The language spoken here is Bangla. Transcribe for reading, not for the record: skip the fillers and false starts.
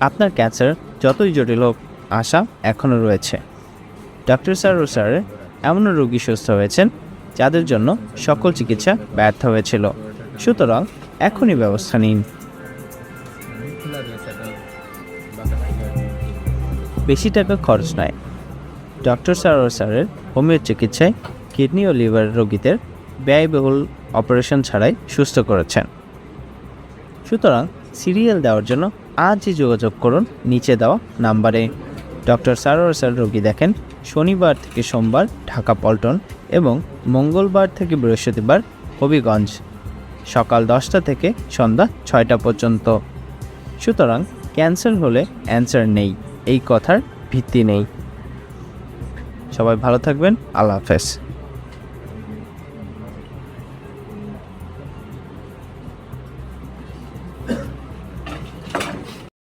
আপনার ক্যান্সার যতই জটিল হোক, আশা এখনও রয়েছে। ডক্টর সারোয়ার স্যারের এমনও রোগী সুস্থ হয়েছেন যাদের জন্য সকল চিকিৎসা ব্যর্থ হয়েছিল। সুতরাং এখনই ব্যবস্থা নিন। বেশি টাকা খরচ নয়। ডক্টর সারোয়ার স্যারের হোমিও চিকিৎসায় কিডনি ও লিভার রোগীদের ব্যয়বহুল অপারেশন ছাড়াই সুস্থ করেছেন। সুতরাং সিরিয়াল দেওয়ার জন্য আজই যোগাযোগ করুন নিচে দেওয়া নাম্বারে। ডক্টর সারোয়ার স্যার রোগী দেখেন শনিবার থেকে সোমবার ঢাকা পল্টন এবং মঙ্গলবার থেকে বৃহস্পতিবার হবিগঞ্জ, সকাল 10টা থেকে সন্ধ্যা 6টা পর্যন্ত। সুতরাং ক্যান্সার হলে অ্যান্সার নেই, এই কথার ভিত্তি নেই। সবাই ভালো থাকবেন। আল্লাহ হাফেজ।